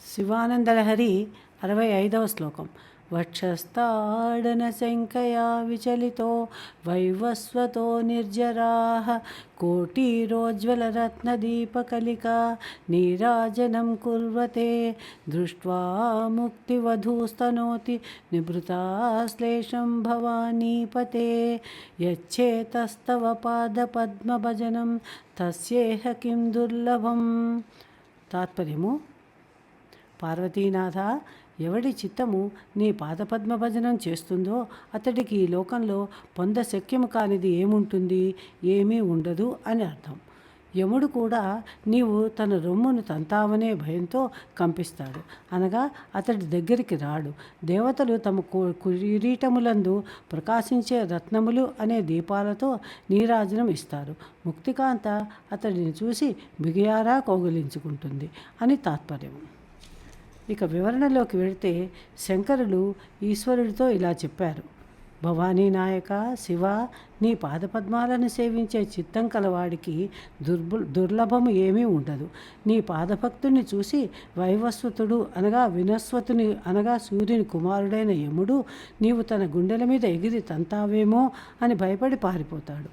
శివానందలహరి 65వ శ్లోకం. వక్షస్థాడన శంకయా విచలితో వైవస్వతో నిర్జరాః కోటిరోజ్వలరత్నదీపకలికా నీరాజనం కుర్వతే దృష్ట్వా ముక్తివధూస్తనోతి నిభృతాశ్లేషం భవానీపతే యచ్చేతస్తవ పాదపద్మభజనం తస్యేహ కిం దుర్లభం. తాత్పర్యము: పార్వతీనాథ, ఎవడి చిత్తము నీ పాదపద్మ భజనం చేస్తుందో అతడికి ఈ లోకంలో పొందశక్యము కానిది ఏముంటుంది? ఏమీ ఉండదు అని అర్థం. యముడు కూడా నీవు తన రొమ్మును తంతావనే భయంతో కంపిస్తాడు, అనగా అతడి దగ్గరికి రాడు. దేవతలు తమ కిరీటములందు ప్రకాశించే రత్నములు అనే దీపాలతో నీరాజనం ఇస్తారు. ముక్తికాంత అతడిని చూసి బిగియారా కౌగిలించుకుంటుంది అని తాత్పర్యం. ఇక వివరణలోకి వెళితే శంకరులు ఈశ్వరుడితో ఇలా చెప్పారు: భవానీ నాయక శివ, నీ పాదపద్మాలను సేవించే చిత్తం కలవాడికి దుర్లభము ఏమీ ఉండదు. నీ పాదభక్తుని చూసి వైవస్వతుడు అనగా వినస్వతుని అనగా సూర్యుని కుమారుడైన యముడు నీవు తన గుండెల మీద ఎగిరి తంతావేమో అని భయపడి పారిపోతాడు.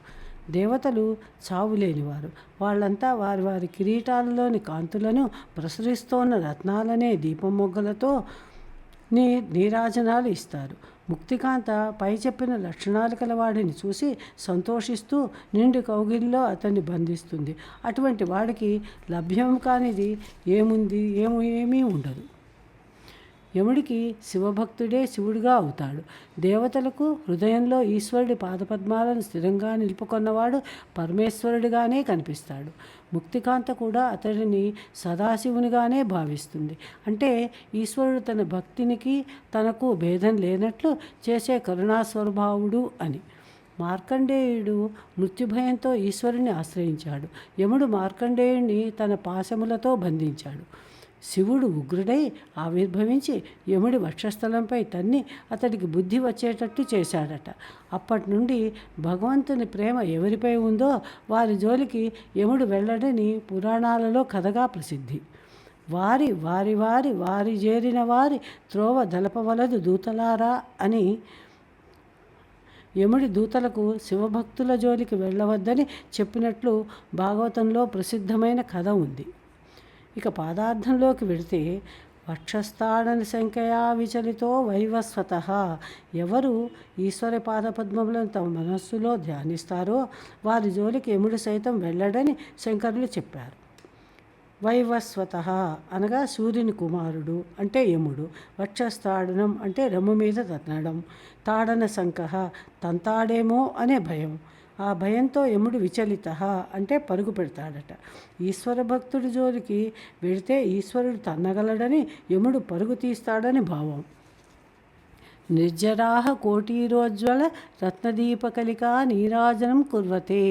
దేవతలు చావులేనివారు. వాళ్ళంతా వారి వారి కిరీటాలలోని కాంతులను ప్రసరిస్తోన్న రత్నాలనే దీపం మొగ్గలతో నీరాజనాలు ఇస్తారు. ముక్తికాంత పై చెప్పిన లక్షణాలు కలవాడిని చూసి సంతోషిస్తూ నిండు కౌగిలిలో అతన్ని బంధిస్తుంది. అటువంటి వాడికి లభ్యం కానిది ఏమీ ఉండదు. యముడికి శివభక్తుడే శివుడిగా అవుతాడు. దేవతలకు హృదయంలో ఈశ్వరుడి పాదపద్మాలను స్థిరంగా నిలుపుకొన్నవాడు పరమేశ్వరుడిగానే కనిపిస్తాడు. ముక్తికాంత కూడా అతడిని సదాశివునిగానే భావిస్తుంది. అంటే ఈశ్వరుడు తన భక్తినికి తనకు భేదం లేనట్లు చేసే కరుణాస్వభావుడు అని. మార్కండేయుడు మృత్యుభయంతో ఈశ్వరుని ఆశ్రయించాడు. యముడు మార్కండేయుడిని తన పాశములతో బంధించాడు. శివుడు ఉగ్రుడై ఆవిర్భవించి యముడి వక్షస్థలంపై తన్ని అతడికి బుద్ధి వచ్చేటట్టు చేశాడట. అప్పటి నుండి భగవంతుని ప్రేమ ఎవరిపై ఉందో వారి జోలికి యముడు వెళ్ళడని పురాణాలలో కథగా ప్రసిద్ధి. వారి వారి వారి వారి చేరిన వారి త్రోవ దలపవలదు దూతలారా అని యముడి దూతలకు శివభక్తుల జోలికి వెళ్ళవద్దని చెప్పినట్లు భాగవతంలో ప్రసిద్ధమైన కథ ఉంది. ఇక పాదార్థంలోకి వెళితే వక్షస్థాడన శంకయా విచలితో వైవస్వతః, ఎవరు ఈశ్వర పాదపద్మములను తమ మనస్సులో ధ్యానిస్తారో వారి జోలికి యముడు సైతం వెళ్ళడని శంకరులు చెప్పారు. వైవస్వతః అనగా సూర్యుని కుమారుడు అంటే యముడు. వక్షస్థాడనం అంటే రొమ్ము మీద తన్నడం. తాడన శంకః తంతాడేమో అనే భయం. ఆ భయంతో యముడు విచలిత అంటే పరుగు పెడతాడట. ఈశ్వర భక్తుడి జోలికి వెళితే ఈశ్వరుడు తన్నగలడని యముడు పరుగు తీస్తాడని భావం. నిర్జరాః కోటిరోజ్వల రత్నదీపకలికా నీరాజనం కుర్వతే.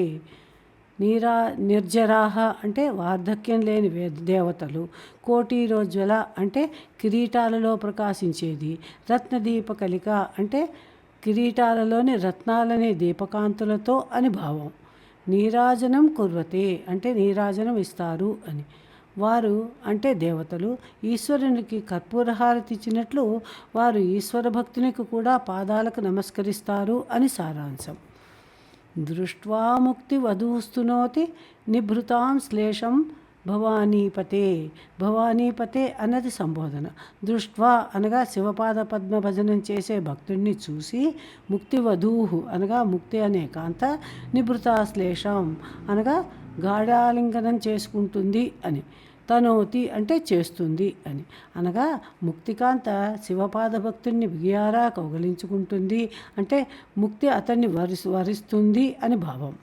నిర్జరాః అంటే వార్ధక్యం లేని దేవతలు. కోటిరోజ్వల అంటే కిరీటాలలో ప్రకాశించేది. రత్నదీపకలిక అంటే కిరీటాలలోని రత్నాలనే దీపకాంతులతో అని భావం. నీరాజనం కుర్వతే అంటే నీరాజనం ఇస్తారు అని. వారు అంటే దేవతలు ఈశ్వరునికి కర్పూరహారతి ఇచ్చినట్లు వారు ఈశ్వర భక్తునికి కూడా పాదాలకు నమస్కరిస్తారు అని సారాంశం. దృష్ట్వా ముక్తి వధూస్తునోతి నిభృతాం శ్లేషం భవానీపతే. భవానీపతే అన్నది సంబోధన. దృష్ట్వా అనగా శివపాద పద్మ భజనం చేసే భక్తుడిని చూసి, ముక్తి వధూహు అనగా ముక్తి అనే కాంత, నిభృతాశ్లేషం అనగా గాఢాలింగనం చేసుకుంటుంది అని, తనోతి అంటే చేస్తుంది అని, అనగా ముక్తికాంత శివపాద భక్తుడిని బిగియారా కౌగలించుకుంటుంది అంటే ముక్తి అతన్ని వరిస్తుంది అని భావం.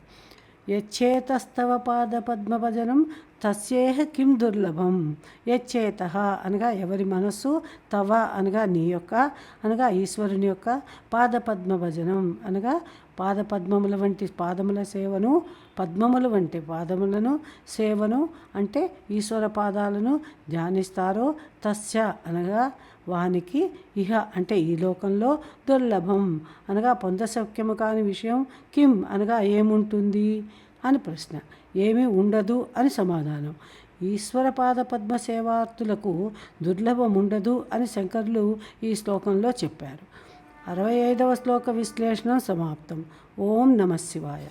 యచ్చేతస్తవ పాద పద్మభజనం తస్యేహ కిం దుర్లభం. యచ్చేత అనగా ఎవరి మనస్సు, తవ అనగా నీ యొక్క అనగా ఈశ్వరుని యొక్క, పాదపద్మ భజనం అనగా పాదపద్మముల వంటి పాదముల సేవను, పద్మముల వంటి పాదములను సేవను అంటే ఈశ్వర పాదాలను ధ్యానిస్తారో తస్య అనగా వానికి, ఇహ అంటే ఈ లోకంలో, దుర్లభం అనగా పొందశక్యము కాని విషయం, కిం అనగా ఏముంటుంది అని ప్రశ్న. ఏమీ ఉండదు అని సమాధానం. ఈశ్వర పాద పద్మ సేవార్థులకు దుర్లభముండదు అని శంకరులు ఈ శ్లోకంలో చెప్పారు. 65వ శ్లోక విశ్లేషణ సమాప్తం. ఓం నమః శివాయ.